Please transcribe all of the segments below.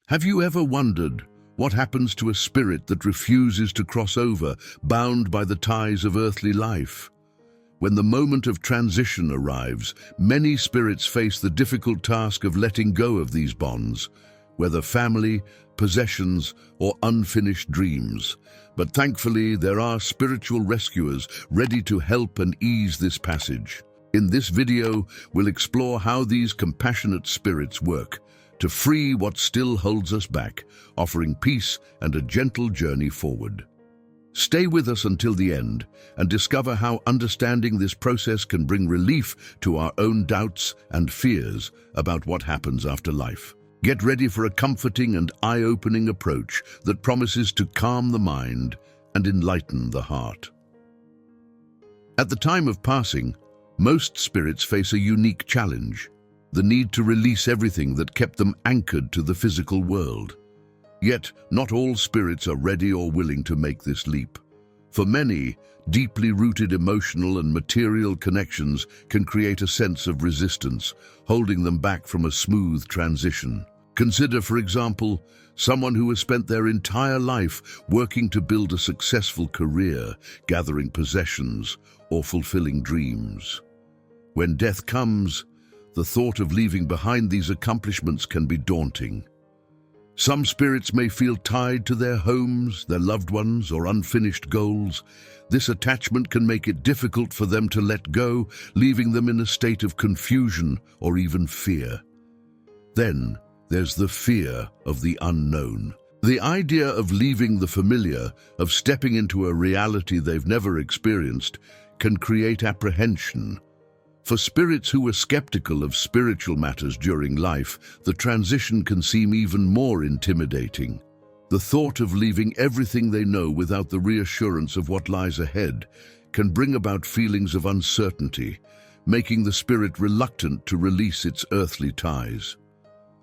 Have you ever wondered what happens to a spirit that refuses to cross over, bound by the ties of earthly life? When the moment of transition arrives, many spirits face the difficult task of letting go of these bonds, whether family, possessions, or unfinished dreams. But thankfully, there are spiritual rescuers ready to help and ease this passage. In this video, we'll explore how these compassionate spirits work to free what still holds us back, offering peace and a gentle journey forward. Stay with us until the end and discover how understanding this process can bring relief to our own doubts and fears about what happens after life. Get ready for a comforting and eye-opening approach that promises to calm the mind and enlighten the heart. At the time of passing, most spirits face a unique challenge: the need to release everything that kept them anchored to the physical world. Yet, not all spirits are ready or willing to make this leap. For many, deeply rooted emotional and material connections can create a sense of resistance, holding them back from a smooth transition. Consider, for example, someone who has spent their entire life working to build a successful career, gathering possessions, or fulfilling dreams. When death comes, the thought of leaving behind these accomplishments can be daunting. Some spirits may feel tied to their homes, their loved ones, or unfinished goals. This attachment can make it difficult for them to let go, leaving them in a state of confusion or even fear. Then, there's the fear of the unknown. The idea of leaving the familiar, of stepping into a reality they've never experienced, can create apprehension. For spirits who are skeptical of spiritual matters during life, the transition can seem even more intimidating. The thought of leaving everything they know without the reassurance of what lies ahead can bring about feelings of uncertainty, making the spirit reluctant to release its earthly ties.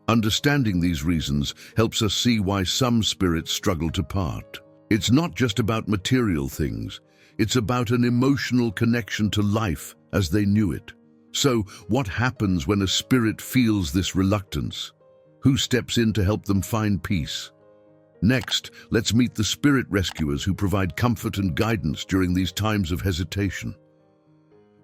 Understanding these reasons helps us see why some spirits struggle to part. It's not just about material things, it's about an emotional connection to life as they knew it. So, what happens when a spirit feels this reluctance? Who steps in to help them find peace? Next, let's meet the spirit rescuers who provide comfort and guidance during these times of hesitation.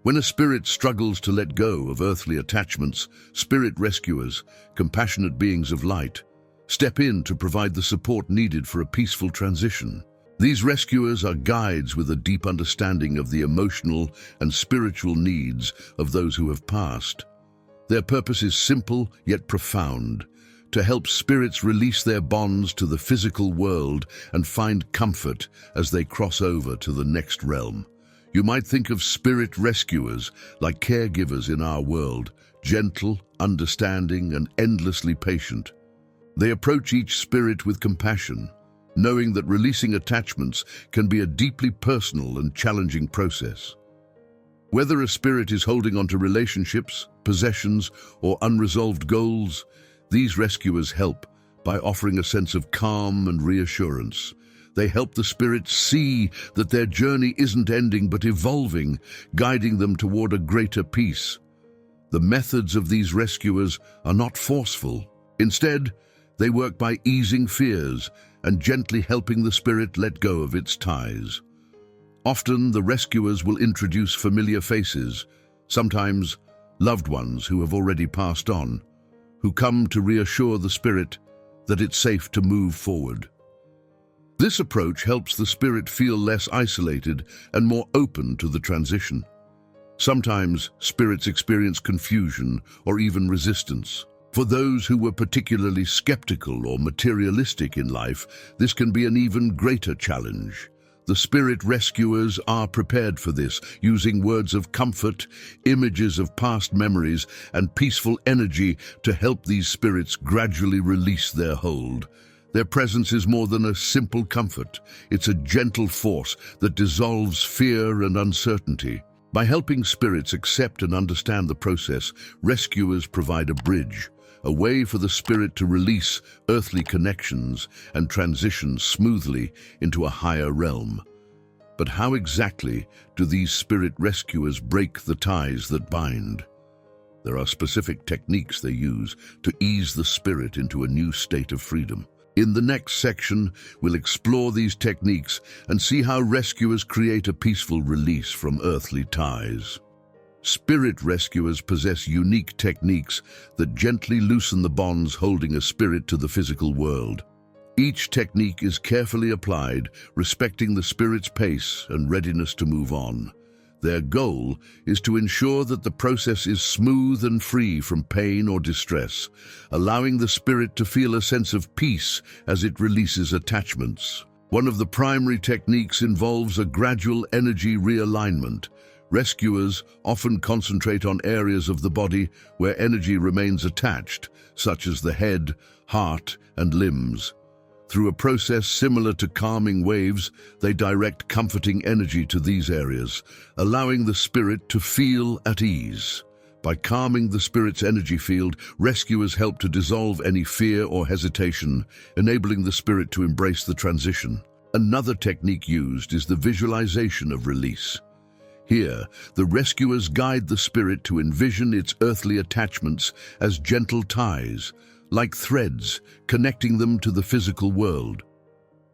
When a spirit struggles to let go of earthly attachments, spirit rescuers, compassionate beings of light, step in to provide the support needed for a peaceful transition. These rescuers are guides with a deep understanding of the emotional and spiritual needs of those who have passed. Their purpose is simple yet profound: to help spirits release their bonds to the physical world and find comfort as they cross over to the next realm. You might think of spirit rescuers like caregivers in our world, gentle, understanding, and endlessly patient. They approach each spirit with compassion, knowing that releasing attachments can be a deeply personal and challenging process. Whether a spirit is holding on to relationships, possessions, or unresolved goals, these rescuers help by offering a sense of calm and reassurance. They help the spirits see that their journey isn't ending but evolving, guiding them toward a greater peace. The methods of these rescuers are not forceful. Instead, they work by easing fears and gently helping the spirit let go of its ties. Often, the rescuers will introduce familiar faces, sometimes loved ones who have already passed on, who come to reassure the spirit that it's safe to move forward. This approach helps the spirit feel less isolated and more open to the transition. Sometimes, spirits experience confusion or even resistance. For those who were particularly skeptical or materialistic in life, this can be an even greater challenge. The spirit rescuers are prepared for this, using words of comfort, images of past memories, and peaceful energy to help these spirits gradually release their hold. Their presence is more than a simple comfort. It's a gentle force that dissolves fear and uncertainty. By helping spirits accept and understand the process, rescuers provide a bridge, a way for the spirit to release earthly connections and transition smoothly into a higher realm. But how exactly do these spirit rescuers break the ties that bind? There are specific techniques they use to ease the spirit into a new state of freedom. In the next section, we'll explore these techniques and see how rescuers create a peaceful release from earthly ties. Spirit rescuers possess unique techniques that gently loosen the bonds holding a spirit to the physical world. Each technique is carefully applied, respecting the spirit's pace and readiness to move on. Their goal is to ensure that the process is smooth and free from pain or distress, allowing the spirit to feel a sense of peace as it releases attachments. One of the primary techniques involves a gradual energy realignment. Rescuers often concentrate on areas of the body where energy remains attached, such as the head, heart, and limbs. Through a process similar to calming waves, they direct comforting energy to these areas, allowing the spirit to feel at ease. By calming the spirit's energy field, rescuers help to dissolve any fear or hesitation, enabling the spirit to embrace the transition. Another technique used is the visualization of release. Here, the rescuers guide the spirit to envision its earthly attachments as gentle ties, like threads connecting them to the physical world.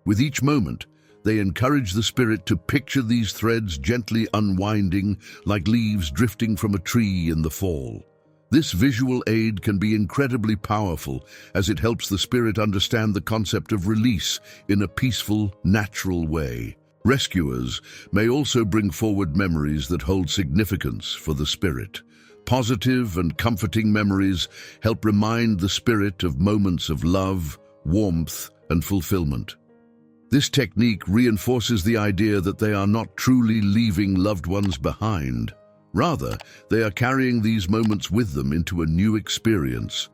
With each moment, they encourage the spirit to picture these threads gently unwinding like leaves drifting from a tree in the fall. This visual aid can be incredibly powerful as it helps the spirit understand the concept of release in a peaceful, natural way. Rescuers may also bring forward memories that hold significance for the spirit. Positive and comforting memories help remind the spirit of moments of love, warmth, and fulfillment. This technique reinforces the idea that they are not truly leaving loved ones behind. Rather, they are carrying these moments with them into a new experience.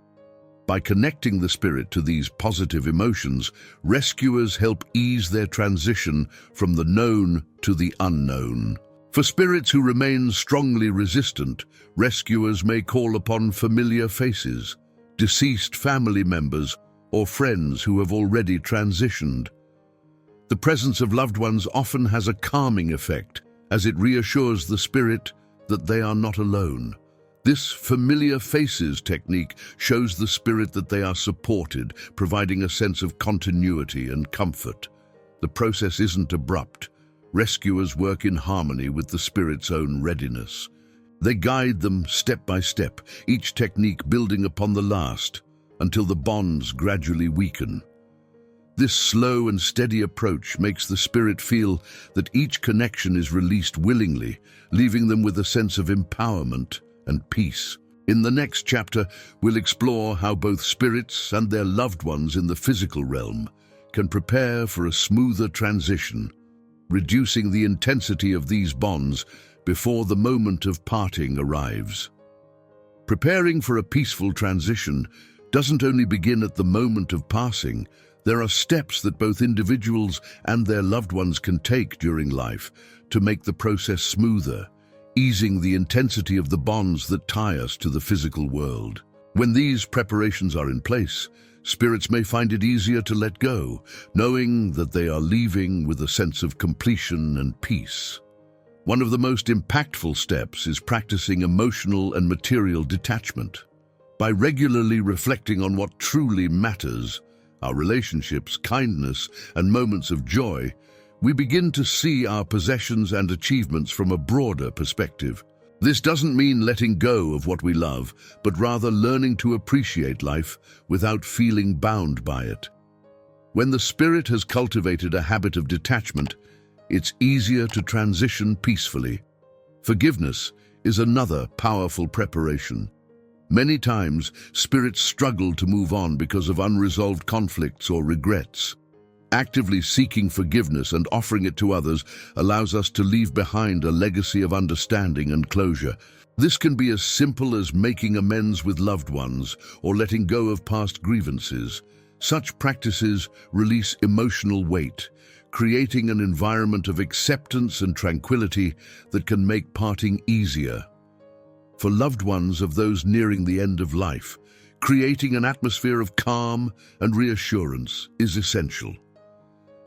By connecting the spirit to these positive emotions, rescuers help ease their transition from the known to the unknown. For spirits who remain strongly resistant, rescuers may call upon familiar faces, deceased family members, or friends who have already transitioned. The presence of loved ones often has a calming effect, as it reassures the spirit that they are not alone. This familiar faces technique shows the spirit that they are supported, providing a sense of continuity and comfort. The process isn't abrupt. Rescuers work in harmony with the spirit's own readiness. They guide them step by step, each technique building upon the last, until the bonds gradually weaken. This slow and steady approach makes the spirit feel that each connection is released willingly, leaving them with a sense of empowerment and peace. In the next chapter, we'll explore how both spirits and their loved ones in the physical realm can prepare for a smoother transition, reducing the intensity of these bonds before the moment of parting arrives. Preparing for a peaceful transition doesn't only begin at the moment of passing. There are steps that both individuals and their loved ones can take during life to make the process smoother, easing the intensity of the bonds that tie us to the physical world. When these preparations are in place, spirits may find it easier to let go, knowing that they are leaving with a sense of completion and peace. One of the most impactful steps is practicing emotional and material detachment. By regularly reflecting on what truly matters, our relationships, kindness, and moments of joy, we begin to see our possessions and achievements from a broader perspective. This doesn't mean letting go of what we love, but rather learning to appreciate life without feeling bound by it. When the spirit has cultivated a habit of detachment, it's easier to transition peacefully. Forgiveness is another powerful preparation. Many times, spirits struggle to move on because of unresolved conflicts or regrets. Actively seeking forgiveness and offering it to others allows us to leave behind a legacy of understanding and closure. This can be as simple as making amends with loved ones or letting go of past grievances. Such practices release emotional weight, creating an environment of acceptance and tranquility that can make parting easier. For loved ones of those nearing the end of life, creating an atmosphere of calm and reassurance is essential.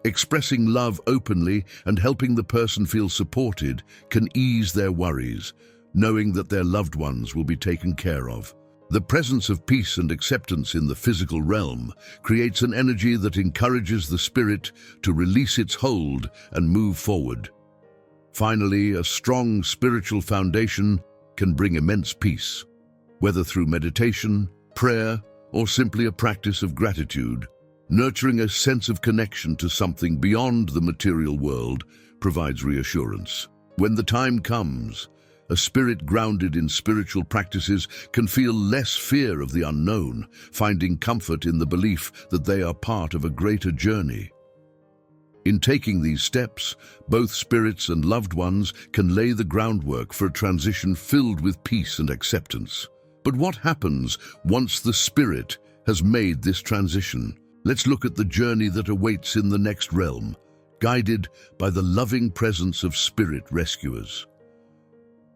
Expressing love openly and helping the person feel supported can ease their worries, knowing that their loved ones will be taken care of. The presence of peace and acceptance in the physical realm creates an energy that encourages the spirit to release its hold and move forward. Finally, a strong spiritual foundation can bring immense peace. Whether through meditation, prayer, or simply a practice of gratitude, nurturing a sense of connection to something beyond the material world provides reassurance. When the time comes, a spirit grounded in spiritual practices can feel less fear of the unknown, finding comfort in the belief that they are part of a greater journey. In taking these steps, both spirits and loved ones can lay the groundwork for a transition filled with peace and acceptance. But what happens once the spirit has made this transition? Let's look at the journey that awaits in the next realm, guided by the loving presence of spirit rescuers.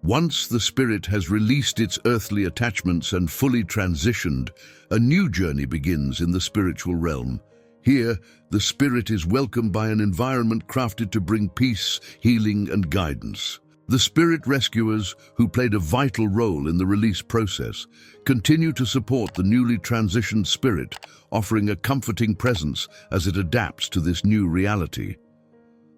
Once the spirit has released its earthly attachments and fully transitioned, a new journey begins in the spiritual realm. Here, the spirit is welcomed by an environment crafted to bring peace, healing, and guidance. The spirit rescuers, who played a vital role in the release process, continue to support the newly transitioned spirit, offering a comforting presence as it adapts to this new reality.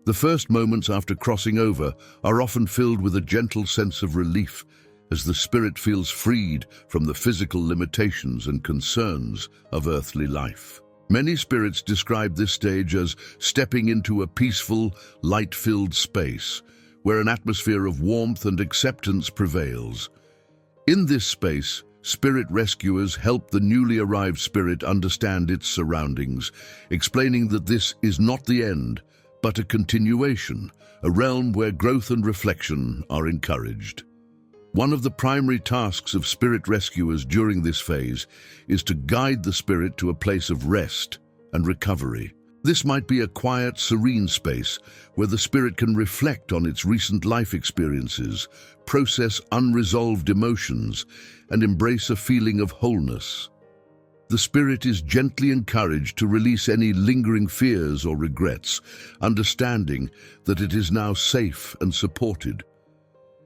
The first moments after crossing over are often filled with a gentle sense of relief as the spirit feels freed from the physical limitations and concerns of earthly life. Many spirits describe this stage as stepping into a peaceful, light-filled space where an atmosphere of warmth and acceptance prevails. In this space, spirit rescuers help the newly arrived spirit understand its surroundings, explaining that this is not the end, but a continuation, a realm where growth and reflection are encouraged. One of the primary tasks of spirit rescuers during this phase is to guide the spirit to a place of rest and recovery. This might be a quiet, serene space where the spirit can reflect on its recent life experiences, process unresolved emotions, and embrace a feeling of wholeness. The spirit is gently encouraged to release any lingering fears or regrets, understanding that it is now safe and supported.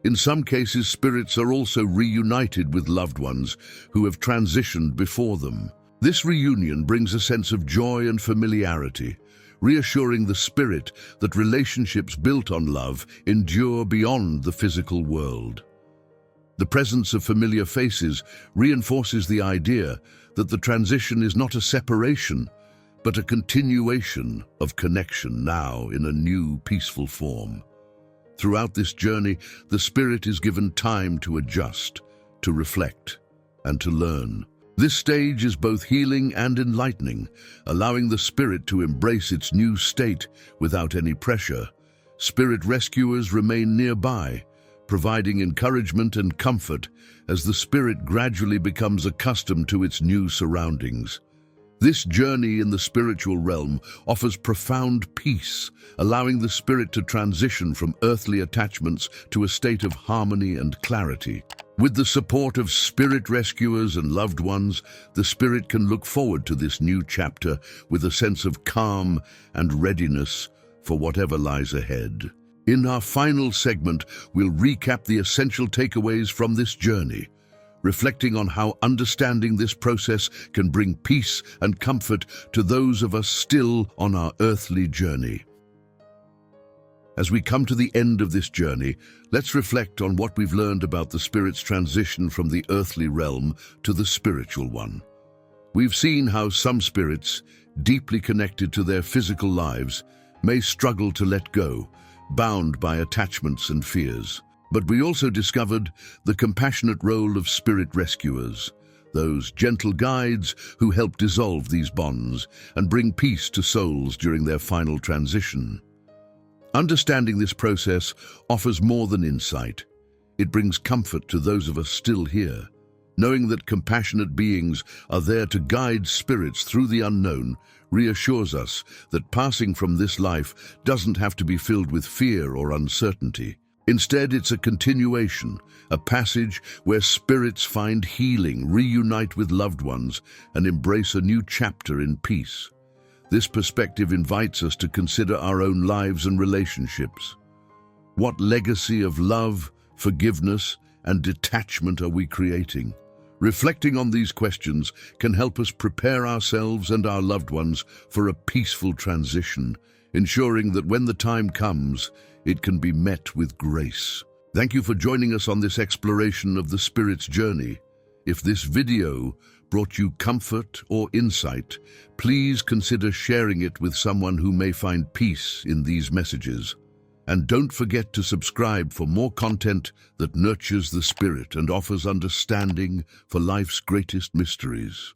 In some cases, spirits are also reunited with loved ones who have transitioned before them. This reunion brings a sense of joy and familiarity, reassuring the spirit that relationships built on love endure beyond the physical world. The presence of familiar faces reinforces the idea that the transition is not a separation, but a continuation of connection, now in a new, peaceful form. Throughout this journey, the spirit is given time to adjust, to reflect, and to learn. This stage is both healing and enlightening, allowing the spirit to embrace its new state without any pressure. Spirit rescuers remain nearby, providing encouragement and comfort as the spirit gradually becomes accustomed to its new surroundings. This journey in the spiritual realm offers profound peace, allowing the spirit to transition from earthly attachments to a state of harmony and clarity. With the support of spirit rescuers and loved ones, the spirit can look forward to this new chapter with a sense of calm and readiness for whatever lies ahead. In our final segment, we'll recap the essential takeaways from this journey, reflecting on how understanding this process can bring peace and comfort to those of us still on our earthly journey. As we come to the end of this journey, let's reflect on what we've learned about the spirit's transition from the earthly realm to the spiritual one. We've seen how some spirits, deeply connected to their physical lives, may struggle to let go, bound by attachments and fears. But we also discovered the compassionate role of spirit rescuers, those gentle guides who help dissolve these bonds and bring peace to souls during their final transition. Understanding this process offers more than insight. It brings comfort to those of us still here. Knowing that compassionate beings are there to guide spirits through the unknown reassures us that passing from this life doesn't have to be filled with fear or uncertainty. Instead, it's a continuation, a passage where spirits find healing, reunite with loved ones, and embrace a new chapter in peace. This perspective invites us to consider our own lives and relationships. What legacy of love, forgiveness, and detachment are we creating? Reflecting on these questions can help us prepare ourselves and our loved ones for a peaceful transition, ensuring that when the time comes, it can be met with grace. Thank you for joining us on this exploration of the Spirit's journey. If this video brought you comfort or insight, please consider sharing it with someone who may find peace in these messages. And don't forget to subscribe for more content that nurtures the spirit and offers understanding for life's greatest mysteries.